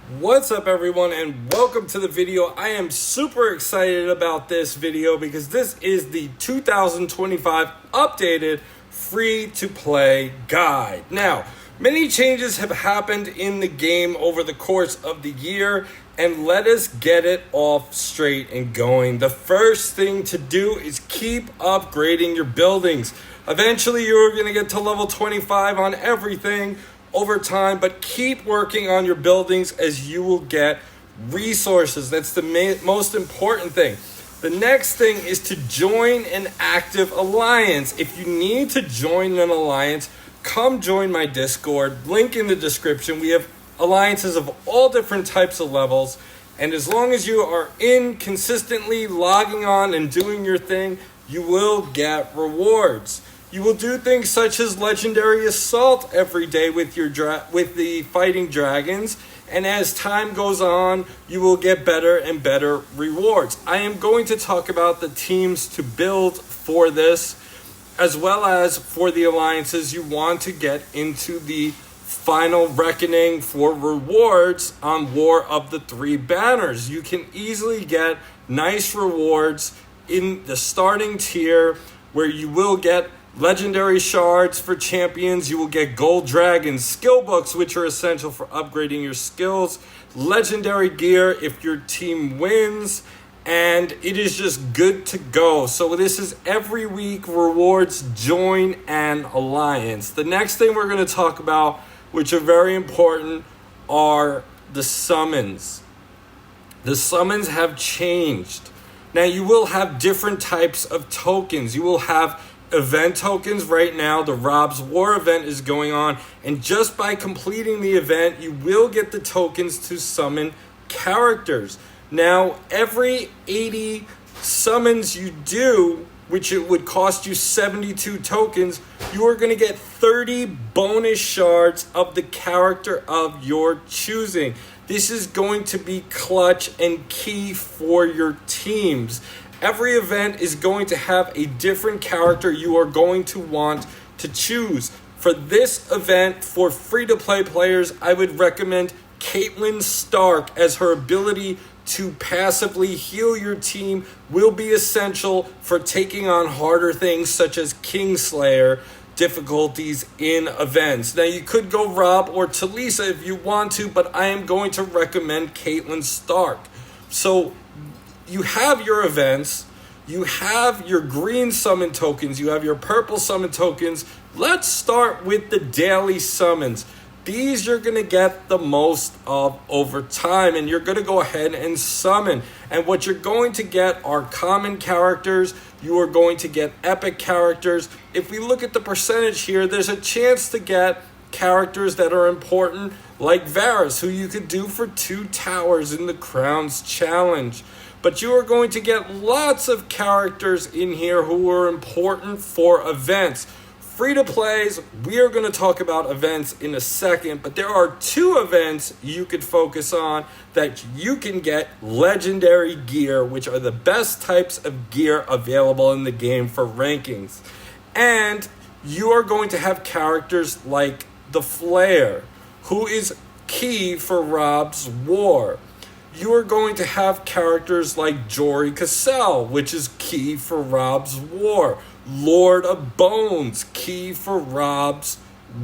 What's up everyone and welcome to the video. I am super excited about this video because this is the 2025 updated free-to-play guide. Now, many changes have happened in the game over the course of the year, and let us get it off straight and going. The first thing to do is keep upgrading your buildings. Eventually you're going to get to level 25 on everything over time, but keep working on your buildings as you will get resources. That's the most important thing. The next thing is to join an active alliance. If you need to join an alliance, come join my Discord. Link in the description. We have alliances of all different types of levels, and as long as you are consistently logging on and doing your thing, you will get rewards. You will do things such as legendary assault every day with the fighting dragons, and as time goes on, you will get better and better rewards. I am going to talk about the teams to build for this, as well as for the alliances you want to get into the final reckoning for rewards on War of the Three Banners. You can easily get nice rewards in the starting tier where you will get legendary shards for champions, you will get gold dragons, skill books which are essential for upgrading your skills, legendary gear if your team wins, and it is just good to go. So this is every week rewards. Join an alliance. The next thing we're going to talk about, which are very important, are the summons. The summons have changed. Now you will have different types of tokens. You will have event tokens. Right now the Rob's War event is going on, and just by completing the event you will get the tokens to summon characters. Now every 80 summons you do, which it would cost you 72 tokens, you are going to get 30 bonus shards of the character of your choosing. This is going to be clutch and key for your teams. Every event is going to have a different character you are going to want to choose. For this event, for free-to-play players, I would recommend Caitlyn Stark, as her ability to passively heal your team will be essential for taking on harder things such as Kingslayer difficulties in events. Now you could go Rob or Talisa if you want to, but I am going to recommend Caitlyn Stark. So you have your events, you have your green summon tokens, you have your purple summon tokens. Let's start with the daily summons. These you're going to get the most of over time, and you're going to go ahead and summon. And what you're going to get are common characters. You are going to get epic characters. If we look at the percentage here, there's a chance to get characters that are important, like Varus, who you could do for 2 towers in the Crowns Challenge. But you are going to get lots of characters in here who are important for events. Free-to-plays, we are going to talk about events in a second, but there are 2 events you could focus on that you can get legendary gear, which are the best types of gear available in the game for rankings. And you are going to have characters like the Flare, who is key for Rob's War. You are going to have characters like Jory Cassell, which is key for Rob's War. Lord of Bones, key for Rob's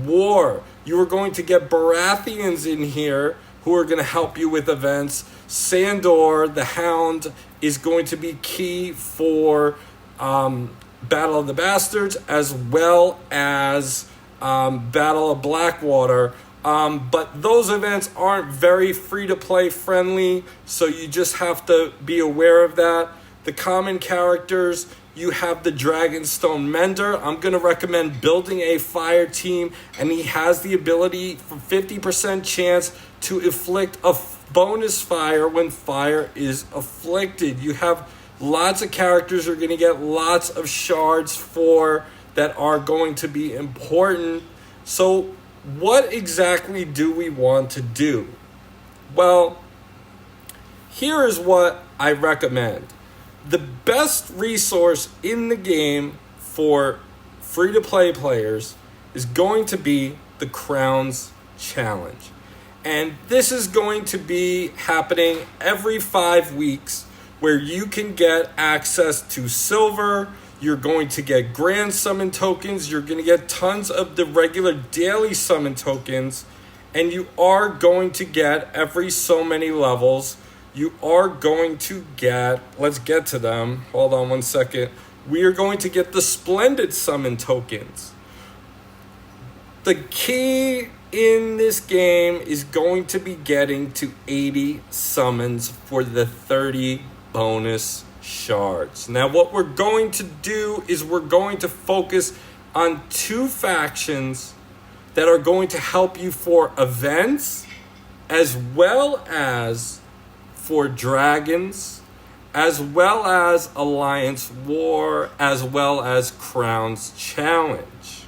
War. You are going to get Baratheons in here who are going to help you with events. Sandor, the Hound, is going to be key for Battle of the Bastards, as well as Battle of Blackwater. But those events aren't very free-to-play friendly, so you just have to be aware of that. The common characters, you have the Dragonstone Mender. I'm going to recommend building a fire team, and he has the ability for 50% chance to inflict a bonus fire when fire is afflicted. You have lots of characters you're going to get lots of shards for that are going to be important. So what exactly do we want to do? Well, here is what I recommend. The best resource in the game for free-to-play players is going to be the Crowns Challenge. And this is going to be happening every 5 weeks, where you can get access to silver. You're going to get grand summon tokens. You're going to get tons of the regular daily summon tokens. And you are going to get every so many levels. You are going to get, let's get to them. Hold on one second. We are going to get the splendid summon tokens. The key in this game is going to be getting to 80 summons for the 30 bonus shards. Now, what we're going to do is we're going to focus on 2 factions that are going to help you for events, as well as for dragons, as well as Alliance War, as well as Crowns Challenge.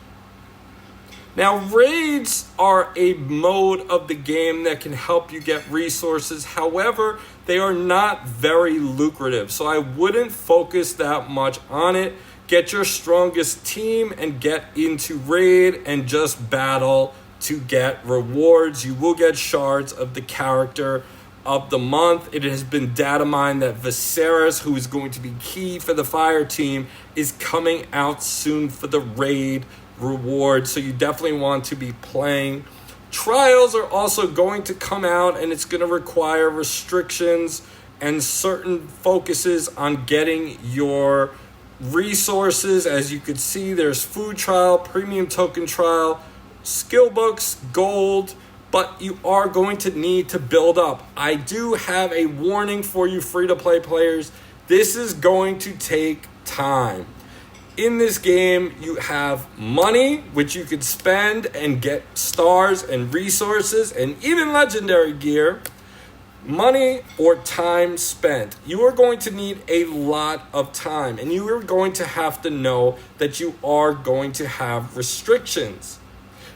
Now, raids are a mode of the game that can help you get resources. However, they are not very lucrative, so I wouldn't focus that much on it. Get your strongest team and get into raid and just battle to get rewards. You will get shards of the character of the month. It has been data mined that Viserys, who is going to be key for the fire team, is coming out soon for the raid reward, so you definitely want to be playing. Trials are also going to come out, and it's going to require restrictions and certain focuses on getting your resources. As you could see, there's food trial, premium token trial, skill books, gold, but you are going to need to build up. I do have a warning for you free-to-play players. This is going to take time. In this game, you have money, which you could spend and get stars and resources and even legendary gear. Money or time spent. You are going to need a lot of time, and you are going to have to know that you are going to have restrictions.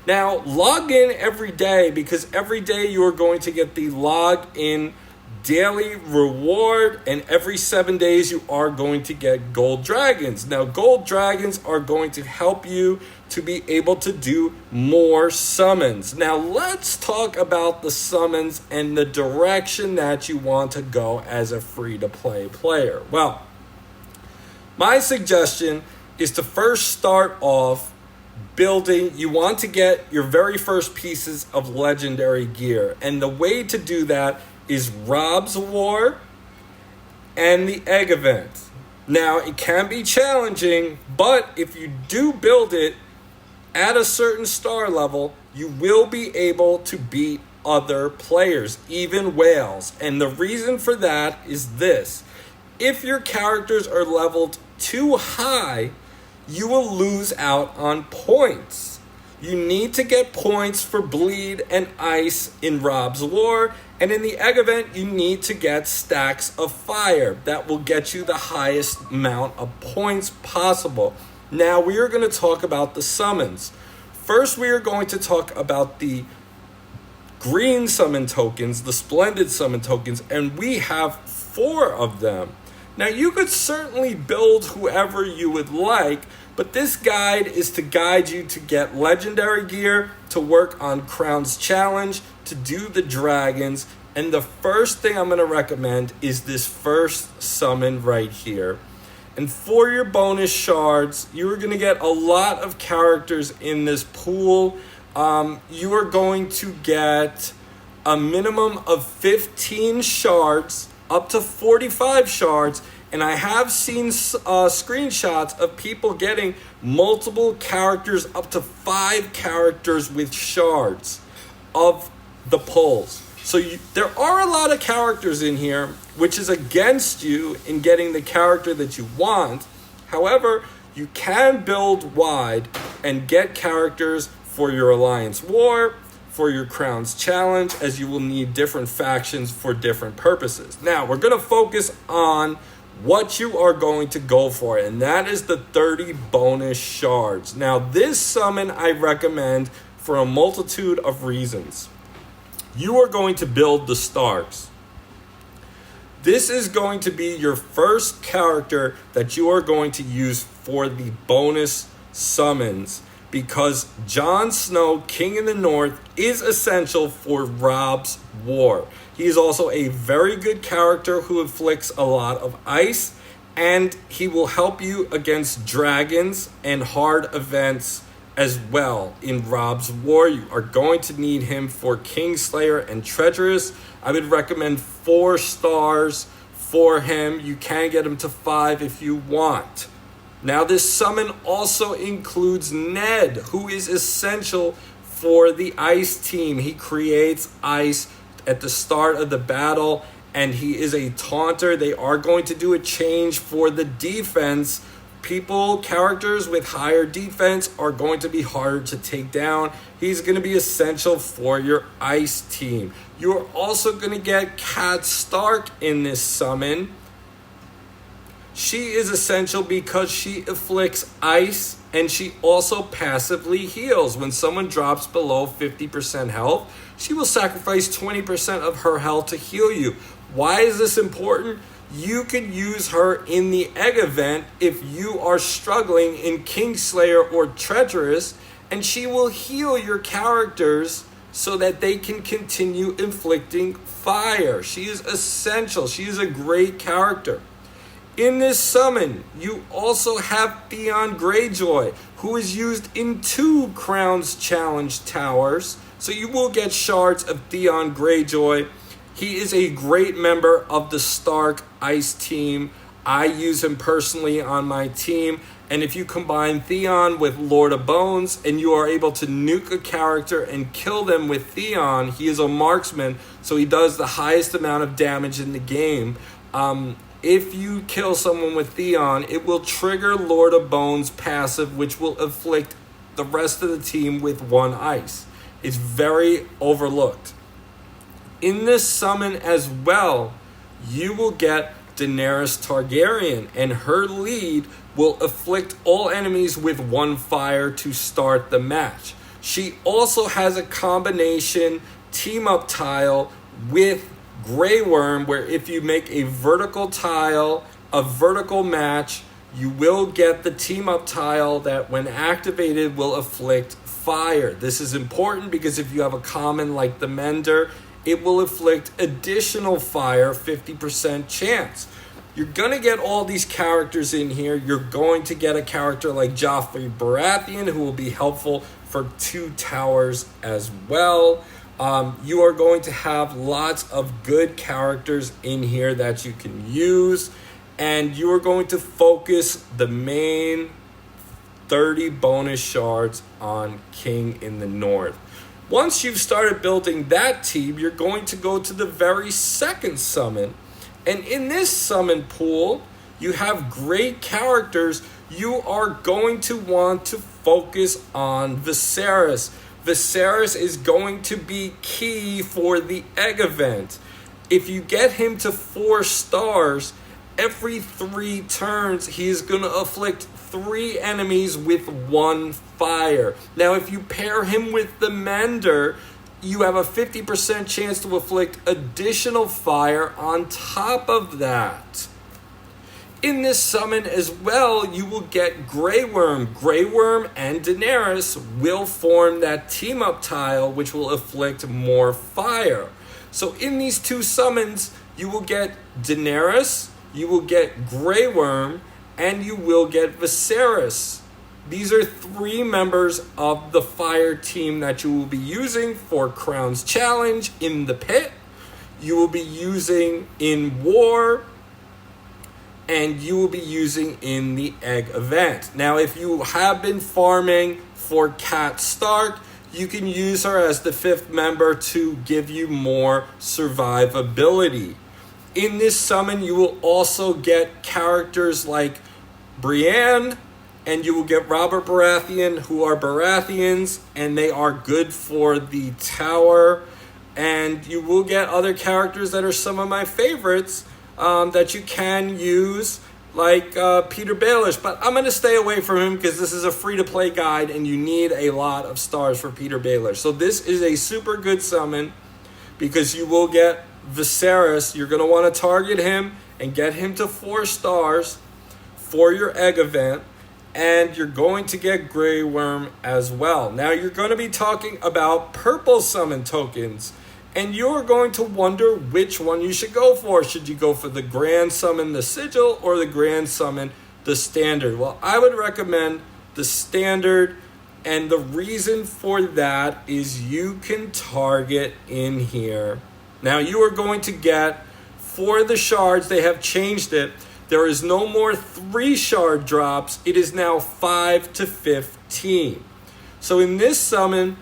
Now, log in every day, because every day you are going to get the log in daily reward, and every 7 days you are going to get gold dragons. Now, gold dragons are going to help you to be able to do more summons. Now, let's talk about the summons and the direction that you want to go as a free-to-play player. Well, my suggestion is to first start off building. You want to get your very first pieces of legendary gear, and the way to do that is Rob's War and the egg event. Now, it can be challenging, but if you do build it at a certain star level, you will be able to beat other players, even whales. And the reason for that is this: if your characters are leveled too high, you will lose out on points. You need to get points for bleed and ice in Rob's War, and in the egg event, you need to get stacks of fire. That will get you the highest amount of points possible. Now, we are going to talk about the summons. First, we are going to talk about the green summon tokens, the splendid summon tokens, and we have 4 of them. Now, you could certainly build whoever you would like, but this guide is to guide you to get legendary gear, to work on Crowns Challenge, to do the dragons. And the first thing I'm going to recommend is this first summon right here. And for your bonus shards, you are going to get a lot of characters in this pool. You are going to get a minimum of 15 shards, up to 45 shards. And I have seen screenshots of people getting multiple characters, up to 5 characters with shards of the pulls. So there are a lot of characters in here, which is against you in getting the character that you want. However, you can build wide and get characters for your Alliance War, for your Crowns Challenge, as you will need different factions for different purposes. Now, we're going to focus on what you are going to go for, and that is the 30 bonus shards. Now, this summon I recommend for a multitude of reasons. You are going to build the stars. This is going to be your first character that you are going to use for the bonus summons, because Jon Snow, King in the North, is essential for Robb's war. He is also a very good character who inflicts a lot of ice, and he will help you against dragons and hard events as well in Robb's war. You are going to need him for Kingslayer and Treacherous. I would recommend 4 stars for him. You can get him to 5 if you want. Now, this summon also includes Ned, who is essential for the ice team. He creates ice at the start of the battle, and he is a taunter. They are going to do a change for the defense. Characters with higher defense are going to be harder to take down. He's going to be essential for your ice team. You're also going to get Kat Stark in this summon. She is essential because she afflicts ice, and she also passively heals. When someone drops below 50% health, she will sacrifice 20% of her health to heal you. Why is this important? You could use her in the egg event if you are struggling in Kingslayer or Treacherous, and she will heal your characters so that they can continue inflicting fire. She is essential. She is a great character. In this summon, you also have Theon Greyjoy, who is used in 2 Crowns Challenge towers. So you will get shards of Theon Greyjoy. He is a great member of the Stark Ice team. I use him personally on my team. And if you combine Theon with Lord of Bones and you are able to nuke a character and kill them with Theon, he is a marksman, so he does the highest amount of damage in the game. If you kill someone with Theon, it will trigger Lord of Bones passive, which will afflict the rest of the team with 1 ice. It's very overlooked. In this summon as well, you will get Daenerys Targaryen, and her lead will afflict all enemies with 1 fire to start the match. She also has a combination team-up tile with Grey Worm, where if you make a vertical tile, a vertical match, you will get the team-up tile that when activated will afflict fire. This is important because if you have a common like the Mender, it will inflict additional fire, 50% chance. You're going to get all these characters in here. You're going to get a character like Joffrey Baratheon, who will be helpful for 2 towers as well. You are going to have lots of good characters in here that you can use. And you are going to focus the main 30 bonus shards on King in the North. Once you've started building that team, you're going to go to the very second summon. And in this summon pool, you have great characters. You are going to want to focus on Viserys. Viserys is going to be key for the egg event. If you get him to 4 stars, every 3 turns, he is going to afflict 3 enemies with 1 fire. Now, if you pair him with the Mender, you have a 50% chance to afflict additional fire on top of that. In this summon as well, you will get Grey Worm. Grey Worm and Daenerys will form that team-up tile, which will afflict more fire. So in these 2 summons, you will get Daenerys, you will get Grey Worm, and you will get Viserys. These are 3 members of the fire team that you will be using for Crown's Challenge in the pit. You will be using in war, and you will be using in the egg event. Now, if you have been farming for Kat Stark, you can use her as the 5th member to give you more survivability. In this summon, you will also get characters like Brienne, and you will get Robert Baratheon, who are Baratheons, and they are good for the tower. And you will get other characters that are some of my favorites that you can use, like Peter Baelish. But I'm going to stay away from him because this is a free-to-play guide, and you need a lot of stars for Peter Baelish. So this is a super good summon because you will get Viserys. You're going to want to target him and get him to 4 stars for your egg event. and you're going to get Grey Worm as well. Now you're going to be talking about purple summon tokens, and you're going to wonder which one you should go for. Should you go for the Grand Summon, the Sigil, or the Grand Summon, the Standard? Well, I would recommend the Standard, and the reason for that is you can target in here. Now you are going to get, for the shards, they have changed it. There is no more 3 shard drops. It is now 5 to 15. So in this summon,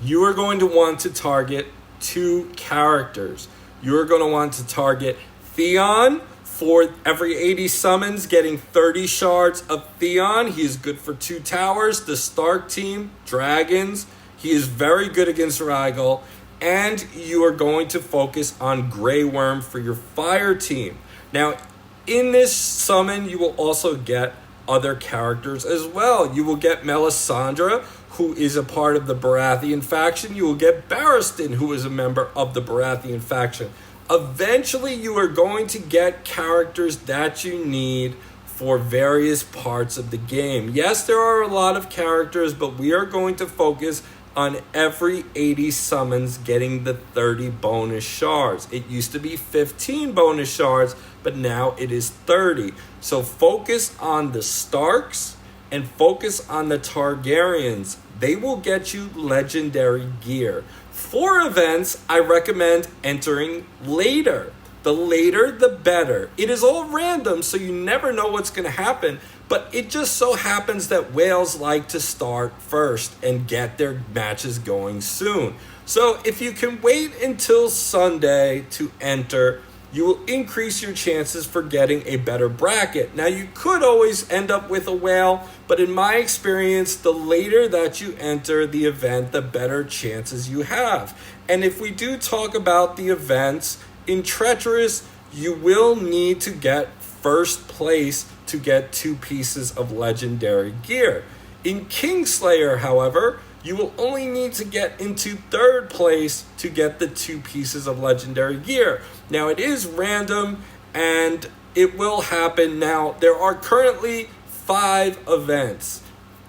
you are going to want to target 2 characters. You are going to want to target Theon. For every 80 summons, getting 30 shards of Theon. He is good for 2 towers. The Stark team, dragons. He is very good against Rhaegal. And you are going to focus on Grey Worm for your fire team. Now, in this summon, you will also get other characters as well. You will get Melisandre, who is a part of the Baratheon faction. You will get Barristan, who is a member of the Baratheon faction. Eventually, you are going to get characters that you need for various parts of the game. Yes, there are a lot of characters, but we are going to focus on every 80 summons getting the 30 bonus shards. It used to be 15 bonus shards, but now it is 30. So focus on the Starks and focus on the Targaryens. They will get you legendary gear. For events, I recommend entering later. The later, the better. It is all random, so you never know what's going to happen. But it just so happens that whales like to start first and get their matches going soon. So if you can wait until Sunday to enter, you will increase your chances for getting a better bracket. Now, you could always end up with a whale, but in my experience, the later that you enter the event, the better chances you have. And if we do talk about the events, in Treacherous, you will need to get first place to get 2 pieces of legendary gear. In Kingslayer, however, you will only need to get into 3rd place to get the 2 pieces of legendary gear. Now, it is random and it will happen. Now, there are currently 5 events.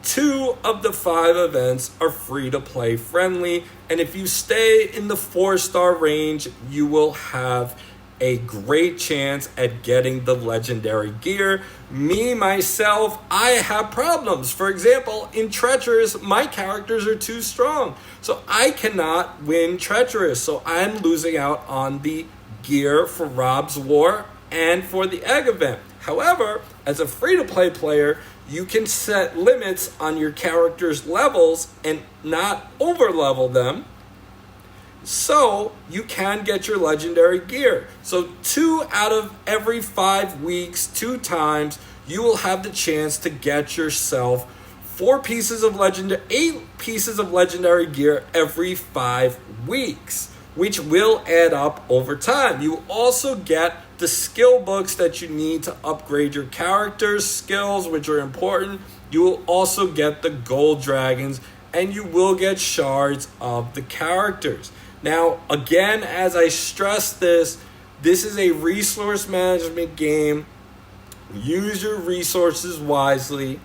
2 of the 5 events are free to play friendly, and if you stay in the 4-star range, you will have a great chance at getting the legendary gear. Me, myself, I have problems. For example, in Treacherous, my characters are too strong, so I cannot win Treacherous, so I'm losing out on the gear for Rob's War and for the egg event. However, as a free-to-play player, you can set limits on your character's levels and not over-level them, so you can get your legendary gear. So 2 out of every 5 weeks, 2 times, you will have the chance to get yourself 8 pieces of legendary gear every 5 weeks, which will add up over time. You will also get the skill books that you need to upgrade your character's skills, which are important. You will also get the gold dragons, and you will get shards of the characters. Now, again, as I stress this is a resource management game. Use your resources wisely.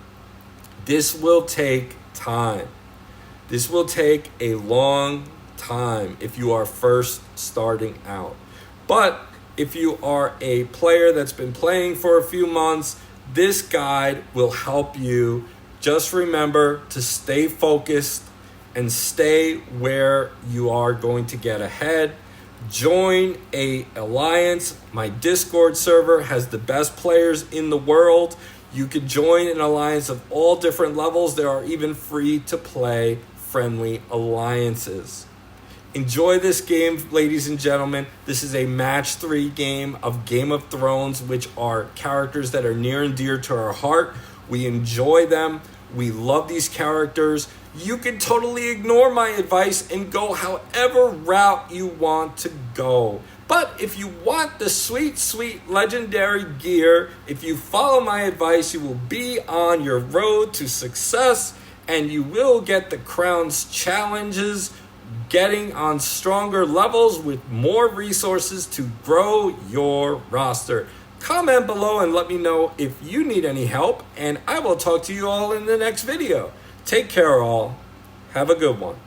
This will take time. This will take a long time if you are first starting out. But if you are a player that's been playing for a few months, this guide will help you. Just remember to stay focused and stay where you are going to get ahead. Join a alliance. My Discord server has the best players in the world. You could join an alliance of all different levels. There are even free to play friendly alliances. Enjoy this game, ladies and gentlemen. This is a match 3 game of Game of Thrones, which are characters that are near and dear to our heart. We enjoy them. We love these characters. You can totally ignore my advice and go however route you want to go. But if you want the sweet, sweet legendary gear, if you follow my advice, you will be on your road to success and you will get the Crown's challenges, getting on stronger levels with more resources to grow your roster. Comment below and let me know if you need any help, and I will talk to you all in the next video. Take care all. Have a good one.